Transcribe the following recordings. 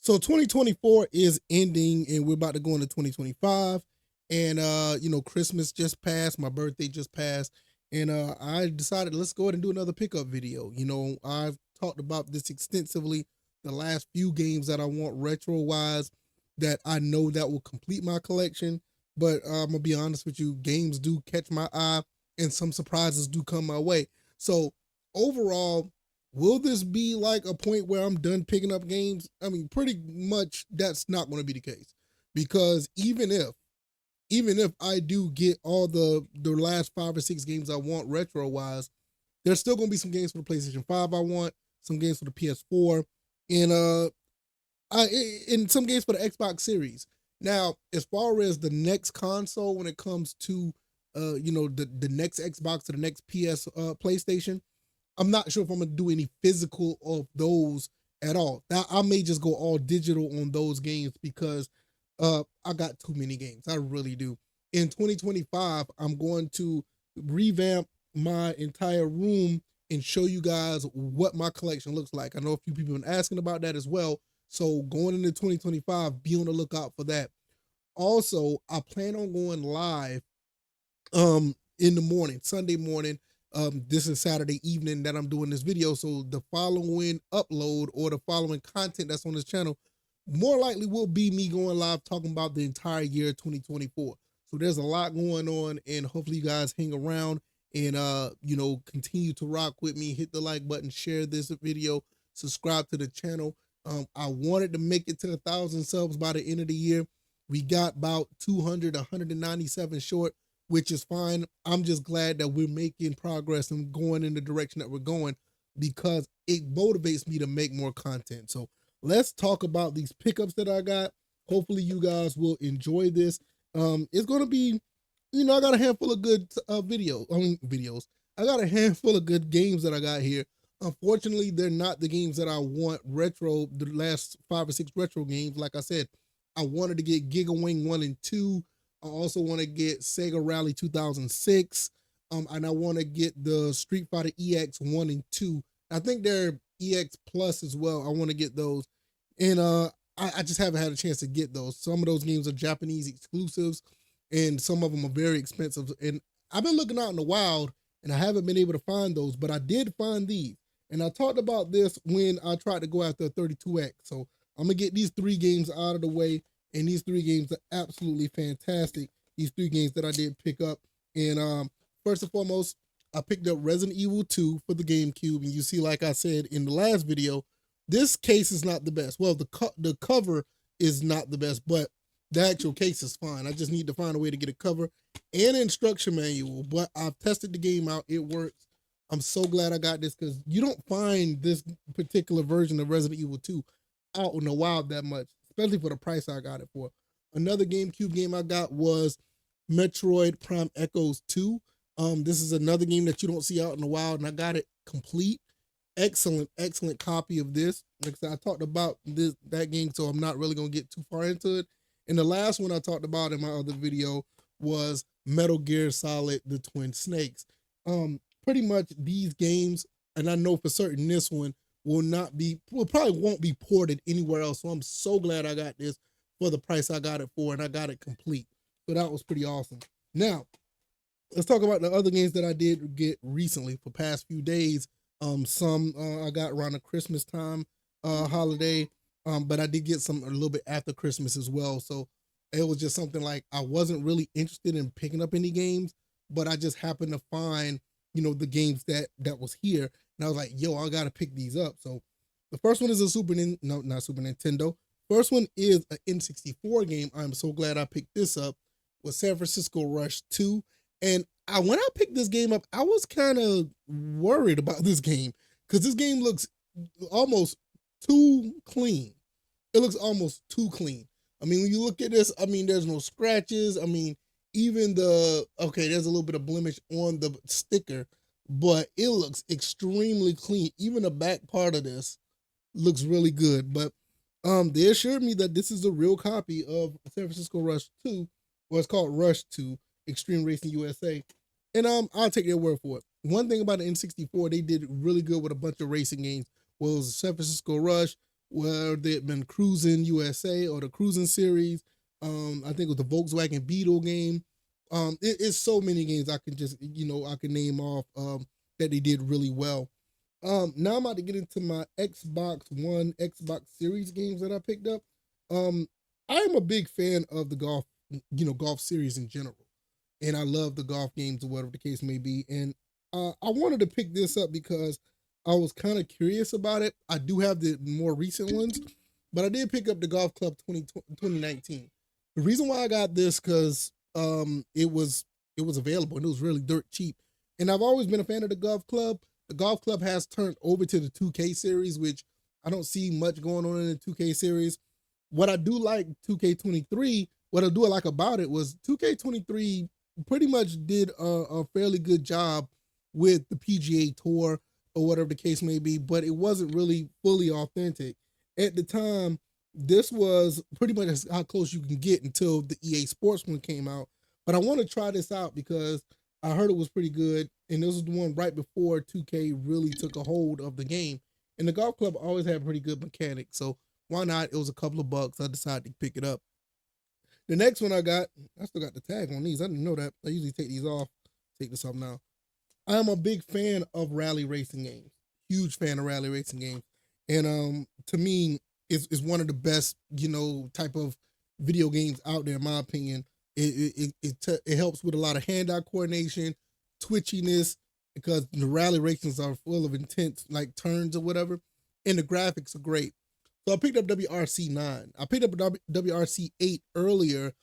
So 2024 is ending and we're about to go into 2025. And Christmas just passed, my birthday just passed, and I decided let's go ahead and do another pickup video. I've talked about this extensively the last few games that I want retro wise that I know that will complete my collection. But I'm gonna be honest with you, games do catch my eye and some surprises do come my way. So overall, will this be like a point where I'm done picking up games? I mean, pretty much that's not going to be the case, because even if I do get all the last 5 or 6 games I want retro wise, there's still going to be some games for the PlayStation 5 I want, some games for the PS4, and some games for the Xbox Series. Now, as far as the next console, when it comes to the next Xbox or the next PlayStation, I'm not sure if I'm gonna do any physical of those at all. Now, I may just go all digital on those games because I got too many games. I really do. In 2025, I'm going to revamp my entire room and show you guys what my collection looks like. I know a few people have been asking about that as well. So going into 2025, be on the lookout for that. Also, I plan on going live in the morning, Sunday morning. This is Saturday evening that I'm doing this video. So the following upload or the following content that's on this channel more likely will be me going live talking about the entire year 2024. So there's a lot going on, and hopefully you guys hang around and continue to rock with me. Hit the like button, share this video, subscribe to the channel. I wanted to make it to 1,000 subs by the end of the year. We got about 200, 197 short, which is fine. I'm just glad that we're making progress and going in the direction that we're going, because it motivates me to make more content. So let's talk about these pickups that I got. Hopefully you guys will enjoy this. It's going to be, I got a handful of good videos. I got a handful of good games that I got here. Unfortunately, they're not the games that I want retro, the last 5 or 6 retro games. Like I said, I wanted to get Giga Wing 1 and 2. I also want to get Sega Rally 2006. And I want to get the Street Fighter EX 1 and 2. I think they're EX Plus as well. I want to get those. And I just haven't had a chance to get those. Some of those games are Japanese exclusives, and some of them are very expensive. And I've been looking out in the wild, and I haven't been able to find those, but I did find these. And I talked about this when I tried to go after a 32X. So I'm going to get these 3 games out of the way. And these 3 games are absolutely fantastic. These 3 games that I did pick up. And first and foremost, I picked up Resident Evil 2 for the GameCube. And you see, like I said in the last video, this case is not the best. Well, the cover is not the best, but the actual case is fine. I just need to find a way to get a cover and an instruction manual. But I've tested the game out. It works. I'm so glad I got this, because you don't find this particular version of Resident Evil 2 out in the wild that much, especially for the price I got it for. Another GameCube game I got was Metroid Prime Echoes 2. This is another game that you don't see out in the wild, and I got it complete. Excellent copy of this. Like I said, I talked about that game, so I'm not really gonna get too far into it. And the last one I talked about in my other video was Metal Gear Solid: The Twin Snakes. Pretty much these games, and I know for certain this one probably won't be ported anywhere else. So I'm so glad I got this for the price I got it for, and I got it complete. So that was pretty awesome. Now, let's talk about the other games that I did get recently for past few days. Some I got around the Christmas time holiday, but I did get some a little bit after Christmas as well. So it was just something like I wasn't really interested in picking up any games, but I just happened to find the games that was here, and I was like, yo, I gotta pick these up. So the first one is a not Super Nintendo. First one is an N64 game. I'm so glad I picked this up. Was San Francisco Rush 2. And when I picked this game up, I was kind of worried about this game, because this game looks almost too clean. It looks almost too clean. I mean, when you look at this, I mean, there's no scratches. I mean, even there's a little bit of blemish on the sticker, but it looks extremely clean. Even the back part of this looks really good. But they assured me that this is a real copy of San Francisco Rush 2, or it's called Rush 2, Extreme Racing USA. And I'll take their word for it. One thing about the N64, they did really good with a bunch of racing games. Was San Francisco Rush, whether it been Cruising USA or the Cruising series. I think it was the Volkswagen Beetle game. It's so many games I can just I can name off that they did really well. Now I'm about to get into my Xbox One, Xbox Series games that I picked up. I am a big fan of the golf series in general, and I love the golf games or whatever the case may be. And I wanted to pick this up because I was kind of curious about it. I do have the more recent ones, but I did pick up the Golf Club 2019. The reason why I got this because it was available and it was really dirt cheap. And I've always been a fan of the Golf Club. The Golf Club has turned over to the 2K series, which I don't see much going on in the 2K series. What I do like 2K23, what I do like about it was 2K23 pretty much did a fairly good job with the PGA Tour or whatever the case may be, but it wasn't really fully authentic. At the time, this was pretty much how close you can get until the EA Sports one came out. But I want to try this out because I heard it was pretty good, and this was the one right before 2K really took a hold of the game. And the Golf Club always had pretty good mechanics, so why not? It was a couple of bucks. I decided to pick it up. The next one I still got the tag on these. I didn't know that. I usually take these off. Take this off now. I am a big fan of rally racing games. Huge fan of rally racing games. And to me, it's one of the best, type of video games out there, in my opinion. It helps with a lot of hand-eye coordination, twitchiness, because the rally races are full of intense like turns or whatever, and the graphics are great. So I picked up WRC 9. I picked up WRC 8 earlier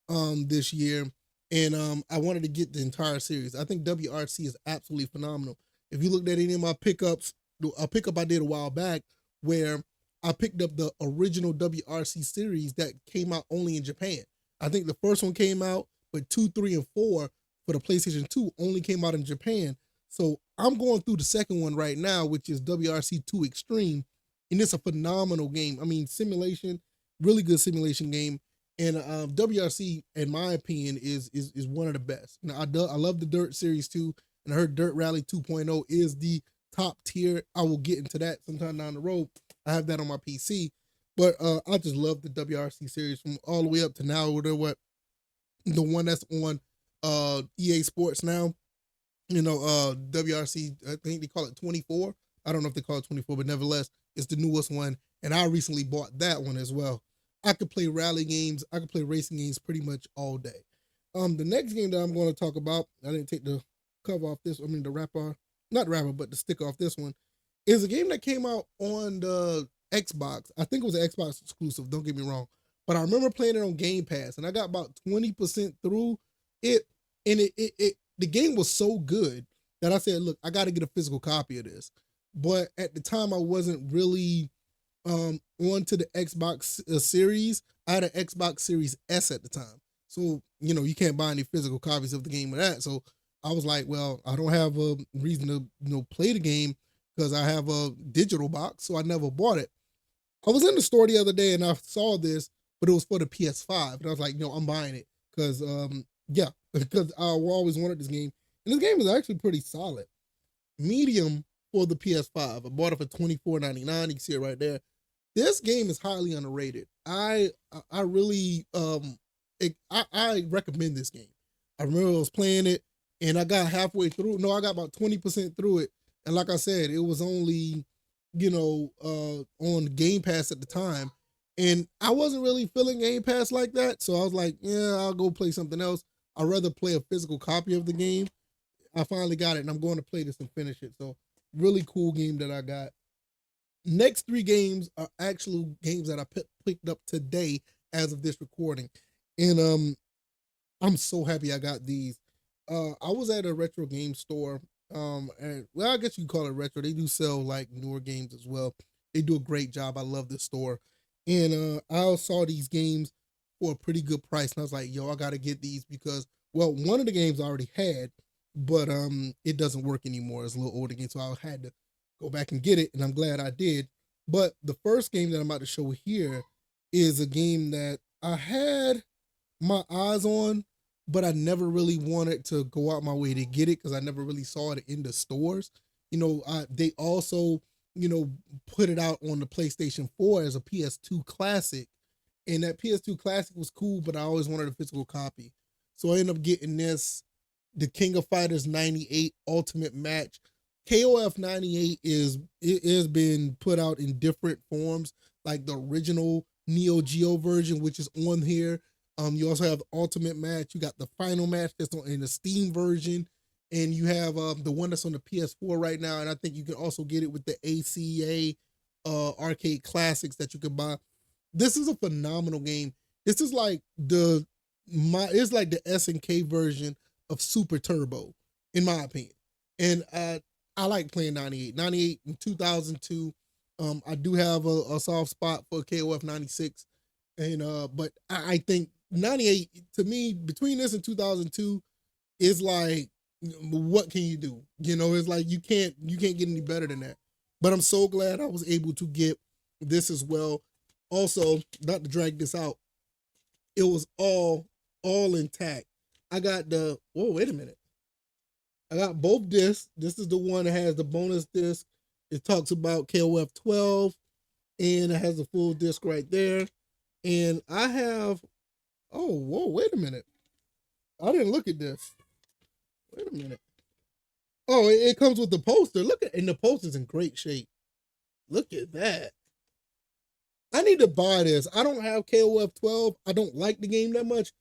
this year, and I wanted to get the entire series. I think WRC is absolutely phenomenal. If you looked at any of my pickups, a pickup I did a while back where I picked up the original WRC series that came out only in Japan. I think the first one came out, but 2, 3, and 4 for the PlayStation 2 only came out in Japan. So I'm going through the second one right now, which is WRC 2 Extreme, and it's a phenomenal game. I mean, simulation, really good simulation game. And WRC, in my opinion, is one of the best. Now, I love the Dirt series too, and I heard Dirt Rally 2.0 is the top tier. I will get into that sometime down the road. I have that on my PC, but I just love the WRC series from all the way up to now. What the one that's on EA Sports now. WRC, I think they call it 24. I don't know if they call it 24, but nevertheless, it's the newest one, and I recently bought that one as well. I could play rally games, I could play racing games pretty much all day. The next game that I'm going to talk about, I didn't take the cover off this, I mean the wrapper, not the wrapper, but the sticker off this one, is a game that came out on the Xbox. I think it was an Xbox exclusive, don't get me wrong. But I remember playing it on Game Pass, and I got about 20% through it, and the game was so good that I said, look, I got to get a physical copy of this. But at the time, I wasn't really onto the Xbox series. I had an Xbox Series S at the time. So, you can't buy any physical copies of the game with that. So I was like, well, I don't have a reason to play the game because I have a digital box. So I never bought it. I was in the store the other day and I saw this, but it was for the PS5. And I was like, I'm buying it because, yeah, because I always wanted this game. And this game is actually pretty solid. Medium for the PS5. I bought it for $24.99. You can see it right there. This game is highly underrated. I really I recommend this game. I remember I was playing it and I got halfway through. No, I got about 20% through it. And like I said, it was only, on Game Pass at the time. And I wasn't really feeling Game Pass like that. So I was like, yeah, I'll go play something else. I'd rather play a physical copy of the game. I finally got it and I'm going to play this and finish it. So really cool game that I got. Next 3 games are actual games that I picked up today as of this recording. And I'm so happy I got these. I was at a retro game store. And well, I guess you call it retro. They do sell like newer games as well. They do a great job. I love this store. And I saw these games for a pretty good price. And I was like, yo, I gotta get these because, well, one of the games I already had, but it doesn't work anymore. It's a little older game, so I had to go back and get it, and I'm glad I did. But the first game that I'm about to show here is a game that I had my eyes on, but I never really wanted to go out my way to get it because I never really saw it in the stores. They also, put it out on the PlayStation 4 as a PS2 classic. And that PS2 classic was cool, but I always wanted a physical copy. So I ended up getting the King of Fighters 98 Ultimate Match. KOF 98 it has been put out in different forms, like the original Neo Geo version, which is on here. You also have the Ultimate Match. You got the Final Match that's in the Steam version, and you have the one that's on the PS4 right now. And I think you can also get it with the ACA arcade classics that you can buy. This is a phenomenal game. This is like it's like the SNK version of Super Turbo, in my opinion. And I like playing 98. 98 in 2002. I do have a soft spot for KOF 96. And but I think 98, to me, between this and 2002, is like, what can you do? It's like you can't get any better than that. But I'm so glad I was able to get this as well. Also, not to drag this out, it was all intact. I got wait a minute. I got both discs. This is the one that has the bonus disc. It talks about KOF 12, and it has the full disc right there. And I have, wait a minute. I didn't look at this. Wait a minute. Oh, it comes with the poster. And the poster's in great shape. Look at that. I need to buy this. I don't have KOF 12. I don't like the game that much,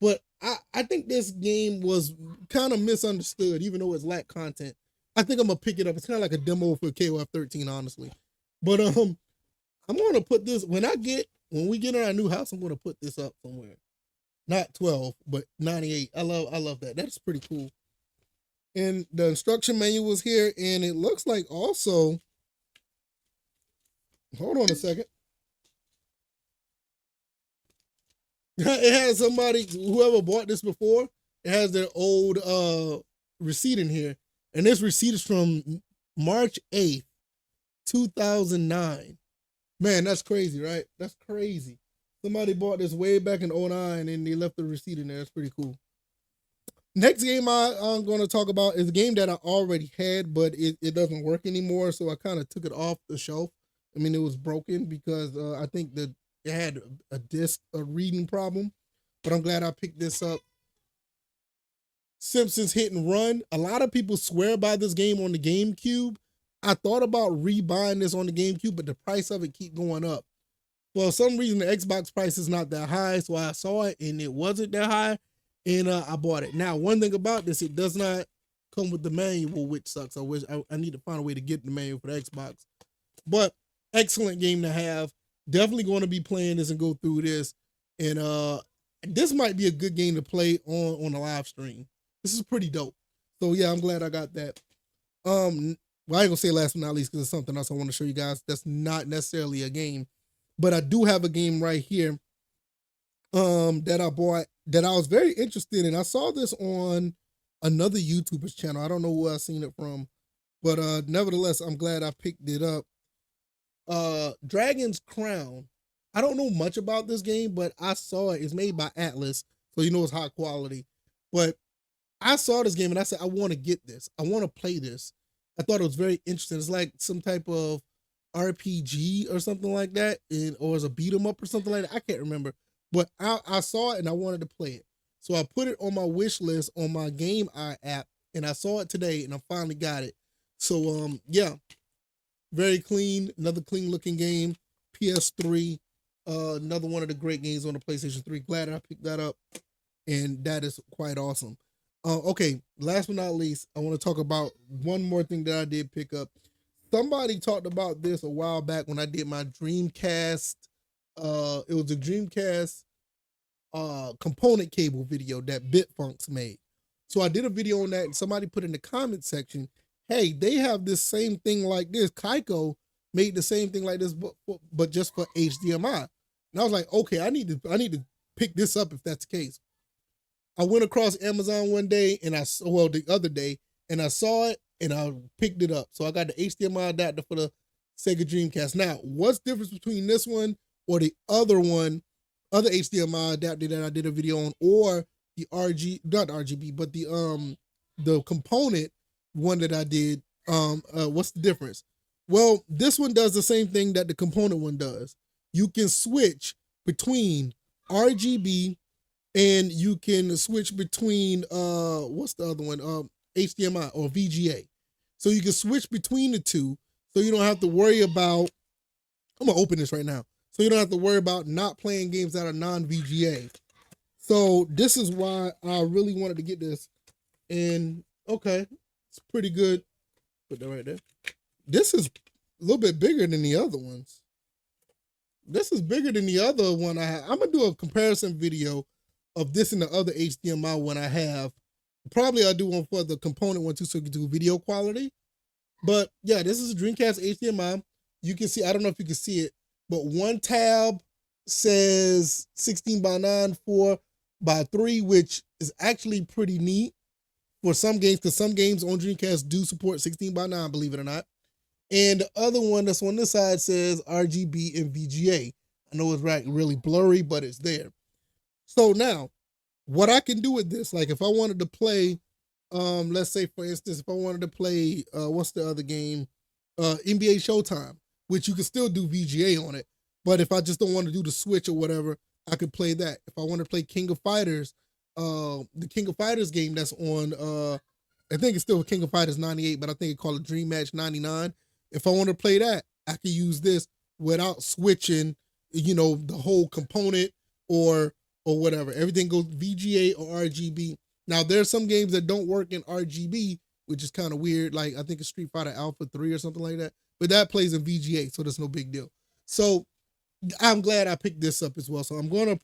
but I think this game was kind of misunderstood, even though it's lack content. I think I'm gonna pick it up. It's kind of like a demo for KOF 13, honestly. But I'm gonna put this when we get in our new house. I'm gonna put this up somewhere. Not 12, but 98. I love that. That's pretty cool. And the instruction manual was here, and it looks like also. Hold on a second. It has whoever bought this before, it has their old receipt in here. And this receipt is from March 8th, 2009. Man, that's crazy, right? That's crazy. Somebody bought this way back in 2009 and they left the receipt in there. That's pretty cool. Next game I'm going to talk about is a game that I already had, but it doesn't work anymore. So I kind of took it off the shelf. I mean, it was broken because I think that it had a reading problem, but I'm glad I picked this up. Simpsons Hit and Run. A lot of people swear by this game on the GameCube. I thought about rebuying this on the GameCube, but the price of it keep going up. For some reason, the Xbox price is not that high, so I saw it and it wasn't that high, and I bought it. Now, one thing about this, it does not come with the manual, which sucks. I need to find a way to get the manual for the Xbox. But excellent game to have. Definitely going to be playing this and go through this. And this might be a good game to play on a live stream. This is pretty dope. So yeah, I'm glad I got that. Well, I ain't gonna say last but not least because it's something else I want to show you guys. That's not necessarily a game, but I do have a game right here that I bought that I was very interested in. I saw this on another YouTuber's channel. I don't know who I seen it from, but nevertheless, I'm glad I picked it up. Dragon's Crown. I don't know much about this game, but I saw it. It's made by Atlas, so you know it's high quality. But I saw this game and I said, I want to get this. I want to play this. I thought it was very interesting. It's like some type of RPG or something like that, or it's a beat 'em up or something like that. I can't remember, but I saw it and I wanted to play it. So I put it on my wish list on my Game Eye app, and I saw it today and I finally got it. So yeah, very clean, another clean looking game. PS3, another one of the great games on the PlayStation 3. Glad I picked that up, and that is quite awesome. Okay, last but not least, I want to talk about one more thing that I did pick up. Somebody talked about this a while back when I did my Dreamcast. It was a Dreamcast component cable video that Bitfunks made. So I did a video on that, and somebody put in the comment section, hey, they have this same thing like this. Kaiko made the same thing like this, but just for HDMI. And I was like, okay, I need to pick this up if that's the case. I went across Amazon one day and the other day, and I saw it and I picked it up. So I got the HDMI adapter for the Sega Dreamcast. Now, what's the difference between this one or the other HDMI adapter that I did a video on, or the not RGB, but the component one that I did? What's the difference? Well, this one does the same thing that the component one does. You can switch between RGB and you can switch between what's the other one? HDMI or VGA. So you can switch between the two, so you don't have to worry about. I'm gonna open this right now, so you don't have to worry about not playing games that are non-VGA. So this is why I really wanted to get this. And okay, it's pretty good. Put that right there. This is a little bit bigger than the other ones. This is bigger than the other one I have. I'm gonna do a comparison video of this and the other HDMI one I have. Probably I'll do one for the component one too, so you can do video quality. But yeah, this is a Dreamcast HDMI. You can see, I don't know if you can see it, but one tab says 16:9, 4:3, which is actually pretty neat for some games, because some games on Dreamcast do support 16:9, believe it or not. And the other one that's on this side says RGB and VGA. I know it's really blurry, but it's there. So now, what I can do with this, like if I wanted to play, let's say for instance, if I wanted to play, what's the other game? NBA Showtime, which you can still do VGA on it. But if I just don't want to do the Switch or whatever, I could play that. If I want to play King of Fighters, the King of Fighters game that's on, I think it's still King of Fighters 98, but I think it called it Dream Match 99. If I want to play that, I can use this without switching, the whole component or whatever. Everything goes VGA or RGB. Now there's some games that don't work in RGB, which is kind of weird. Like I think it's Street Fighter Alpha 3 or something like that, but that plays in VGA, so there's no big deal. So I'm glad I picked this up as well. So I'm gonna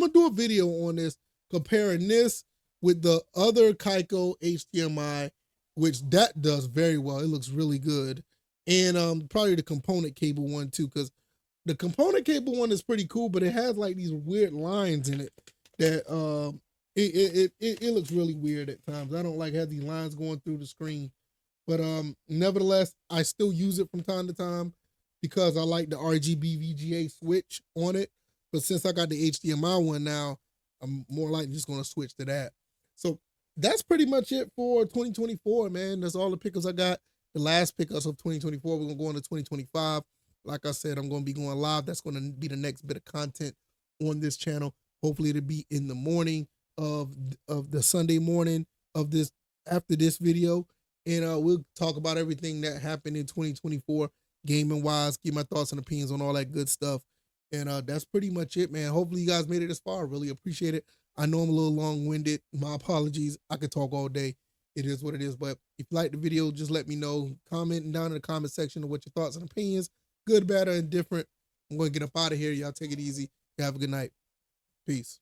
do a video on this, comparing this with the other Kaiko HDMI, which that does very well. It looks really good. And probably the component cable one too, because the component cable one is pretty cool, but it has like these weird lines in it that it looks really weird at times. I don't like have these lines going through the screen. But nevertheless, I still use it from time to time because I like the RGB VGA switch on it. But since I got the HDMI one now, I'm more likely just going to switch to that. So that's pretty much it for 2024, man. That's all the pickups I got. The last pickups of 2024. We're going to go into 2025. Like I said, I'm going to be going live. That's going to be the next bit of content on this channel. Hopefully it'll be in the morning of the Sunday morning of this, after this video. And we'll talk about everything that happened in 2024, gaming wise, give my thoughts and opinions on all that good stuff. And that's pretty much it, man. Hopefully you guys made it this far. I really appreciate it. I know I'm a little long-winded. My apologies. I could talk all day. It is what it is. But if you like the video, just let me know. Commenting down in the comment section of what your thoughts and opinions, good, bad, or indifferent. I'm going to get up out of here. Y'all take it easy. You have a good night. Peace.